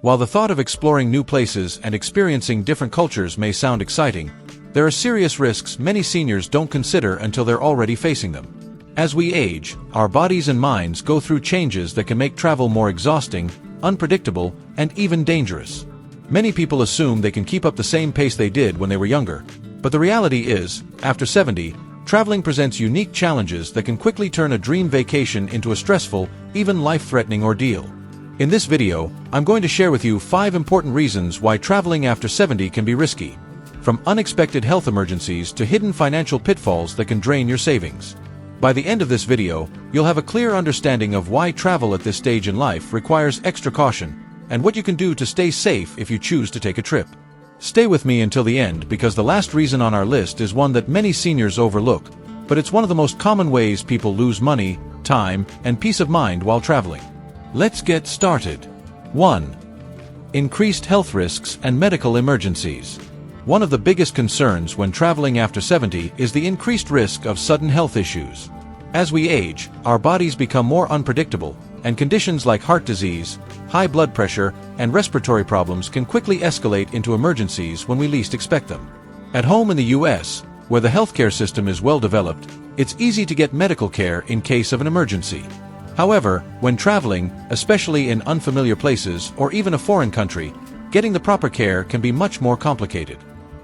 While the thought of exploring new places and experiencing different cultures may sound exciting, there are serious risks many seniors don't consider until they're already facing them. As we age, our bodies and minds go through changes that can make travel more exhausting, unpredictable, and even dangerous. Many people assume they can keep up the same pace they did when they were younger, but the reality is, after 70, traveling presents unique challenges that can quickly turn a dream vacation into a stressful, even life-threatening ordeal. In this video, I'm going to share with you 5 important reasons why traveling after 70 can be risky, from unexpected health emergencies to hidden financial pitfalls that can drain your savings. By the end of this video, you'll have a clear understanding of why travel at this stage in life requires extra caution, and what you can do to stay safe if you choose to take a trip. Stay with me until the end because the last reason on our list is one that many seniors overlook, but it's one of the most common ways people lose money, time, and peace of mind while traveling. Let's get started. 1. Increased health risks and medical emergencies. One of the biggest concerns when traveling after 70 is the increased risk of sudden health issues. As we age, our bodies become more unpredictable, and conditions like heart disease, high blood pressure, and respiratory problems can quickly escalate into emergencies when we least expect them. At home in the US, where the healthcare system is well developed, it's easy to get medical care in case of an emergency. However, when traveling, especially in unfamiliar places or even a foreign country, getting the proper care can be much more complicated.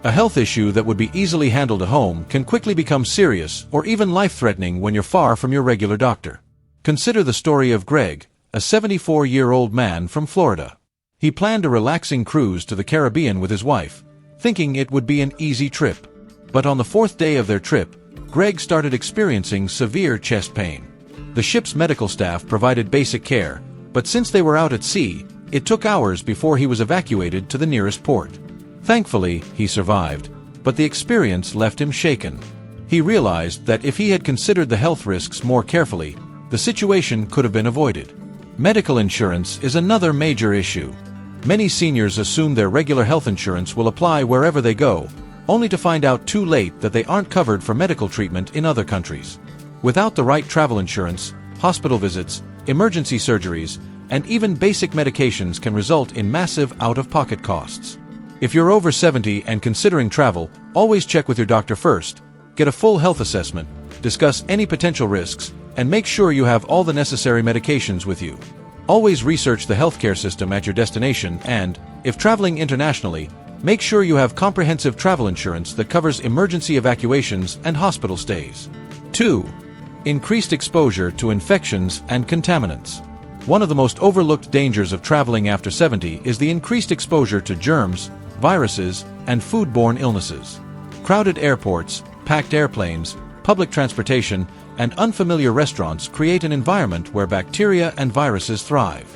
A health issue that would be easily handled at home can quickly become serious or even life-threatening when you're far from your regular doctor. Consider the story of Greg, a 74-year-old man from Florida. He planned a relaxing cruise to the Caribbean with his wife, thinking it would be an easy trip. But on the 4th day of their trip, Greg started experiencing severe chest pain. The ship's medical staff provided basic care, but since they were out at sea, it took hours before he was evacuated to the nearest port. Thankfully, he survived, but the experience left him shaken. He realized that if he had considered the health risks more carefully, the situation could have been avoided. Medical insurance is another major issue. Many seniors assume their regular health insurance will apply wherever they go, only to find out too late that they aren't covered for medical treatment in other countries. Without the right travel insurance, hospital visits, emergency surgeries, and even basic medications can result in massive out-of-pocket costs. If you're over 70 and considering travel, always check with your doctor first, get a full health assessment, discuss any potential risks, and make sure you have all the necessary medications with you. Always research the healthcare system at your destination and, if traveling internationally, make sure you have comprehensive travel insurance that covers emergency evacuations and hospital stays. 2. Increased exposure to infections and contaminants. One of the most overlooked dangers of traveling after 70 is the increased exposure to germs, viruses, and foodborne illnesses. Crowded airports, packed airplanes, public transportation, and unfamiliar restaurants create an environment where bacteria and viruses thrive.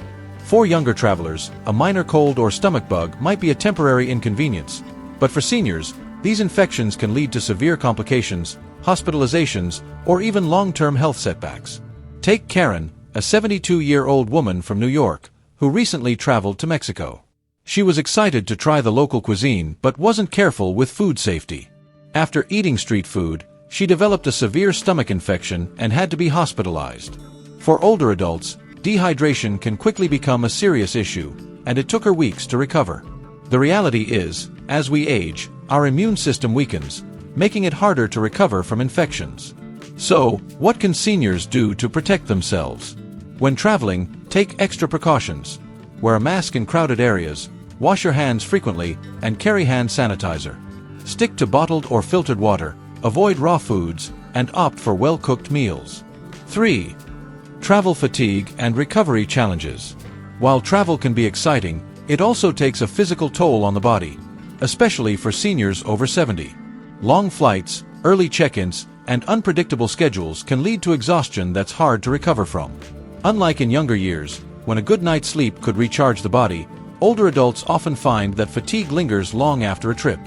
For younger travelers, a minor cold or stomach bug might be a temporary inconvenience, but for seniors, these infections can lead to severe complications, hospitalizations, or even long-term health setbacks. Take Karen, a 72-year-old woman from New York, who recently traveled to Mexico. She was excited to try the local cuisine but wasn't careful with food safety. After eating street food, she developed a severe stomach infection and had to be hospitalized. For older adults, dehydration can quickly become a serious issue, and it took her weeks to recover. The reality is, as we age, our immune system weakens, making it harder to recover from infections. So, what can seniors do to protect themselves? When traveling, take extra precautions. Wear a mask in crowded areas, wash your hands frequently, and carry hand sanitizer. Stick to bottled or filtered water, avoid raw foods, and opt for well-cooked meals. 3. Travel fatigue and recovery challenges. While travel can be exciting, it also takes a physical toll on the body, especially for seniors over 70. Long flights, early check-ins, and unpredictable schedules can lead to exhaustion that's hard to recover from. Unlike in younger years, when a good night's sleep could recharge the body, older adults often find that fatigue lingers long after a trip.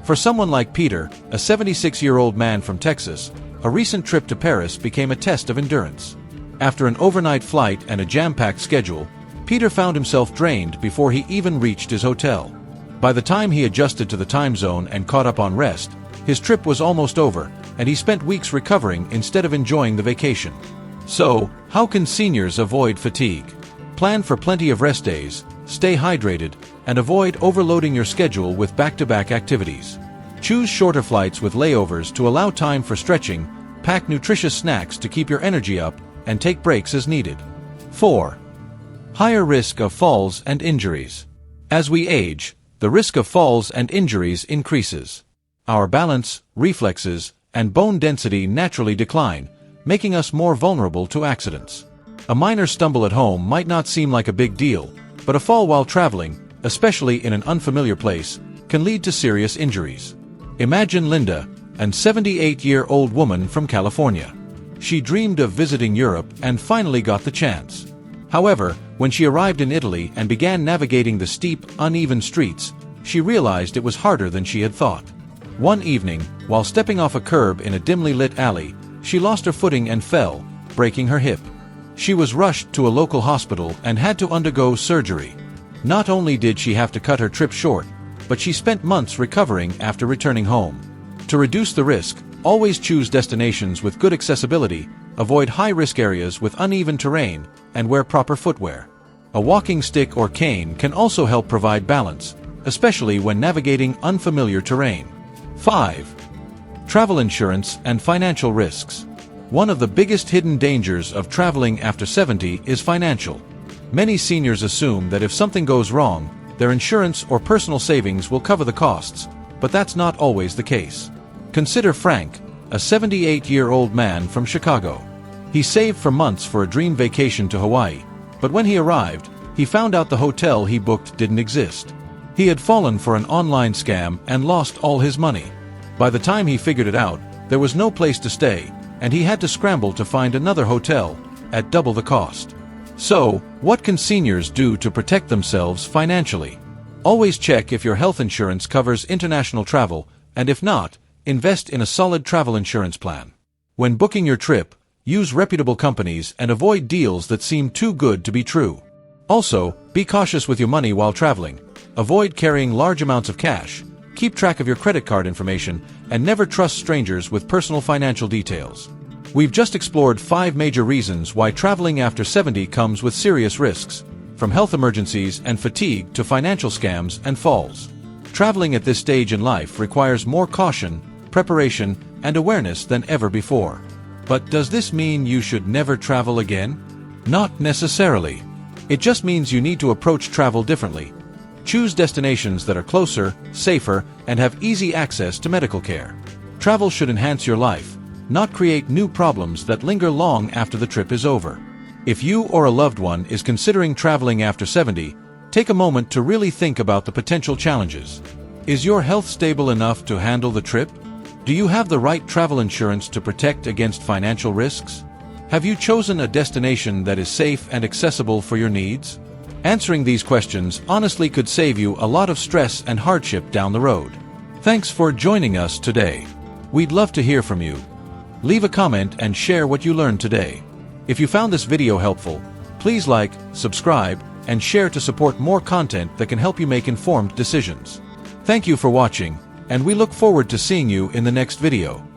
For someone like Peter, a 76-year-old man from Texas, a recent trip to Paris became a test of endurance. After an overnight flight and a jam-packed schedule, Peter found himself drained before he even reached his hotel. By the time he adjusted to the time zone and caught up on rest, his trip was almost over, and he spent weeks recovering instead of enjoying the vacation. So, how can seniors avoid fatigue? Plan for plenty of rest days, stay hydrated, and avoid overloading your schedule with back-to-back activities. Choose shorter flights with layovers to allow time for stretching, pack nutritious snacks to keep your energy up, and take breaks as needed. 4. Higher risk of falls and injuries. As we age, the risk of falls and injuries increases. Our balance, reflexes, and bone density naturally decline, making us more vulnerable to accidents. A minor stumble at home might not seem like a big deal, but a fall while traveling, especially in an unfamiliar place, can lead to serious injuries. Imagine Linda, an 78-year-old woman from California. She dreamed of visiting Europe and finally got the chance. However, when she arrived in Italy and began navigating the steep, uneven streets, she realized it was harder than she had thought. One evening, while stepping off a curb in a dimly lit alley, she lost her footing and fell, breaking her hip. She was rushed to a local hospital and had to undergo surgery. Not only did she have to cut her trip short, but she spent months recovering after returning home. To reduce the risk, always choose destinations with good accessibility, avoid high-risk areas with uneven terrain, and wear proper footwear. A walking stick or cane can also help provide balance, especially when navigating unfamiliar terrain. 5. Travel insurance and financial risks. One of the biggest hidden dangers of traveling after 70 is financial. Many seniors assume that if something goes wrong, their insurance or personal savings will cover the costs, but that's not always the case. Consider Frank, a 78-year-old man from Chicago. He saved for months for a dream vacation to Hawaii, but when he arrived, he found out the hotel he booked didn't exist. He had fallen for an online scam and lost all his money. By the time he figured it out, there was no place to stay, and he had to scramble to find another hotel at double the cost. So, what can seniors do to protect themselves financially? Always check if your health insurance covers international travel, and if not, invest in a solid travel insurance plan. When booking your trip, use reputable companies and avoid deals that seem too good to be true. Also, be cautious with your money while traveling. Avoid carrying large amounts of cash, keep track of your credit card information, and never trust strangers with personal financial details. We've just explored 5 major reasons why traveling after 70 comes with serious risks, from health emergencies and fatigue to financial scams and falls. Traveling at this stage in life requires more caution, preparation, and awareness than ever before. But does this mean you should never travel again? Not necessarily. It just means you need to approach travel differently. Choose destinations that are closer, safer, and have easy access to medical care. Travel should enhance your life, not create new problems that linger long after the trip is over. If you or a loved one is considering traveling after 70, take a moment to really think about the potential challenges. Is your health stable enough to handle the trip? Do you have the right travel insurance to protect against financial risks? Have you chosen a destination that is safe and accessible for your needs? Answering these questions honestly could save you a lot of stress and hardship down the road. Thanks for joining us today. We'd love to hear from you. Leave a comment and share what you learned today. If you found this video helpful, please like, subscribe, and share to support more content that can help you make informed decisions. Thank you for watching, and we look forward to seeing you in the next video.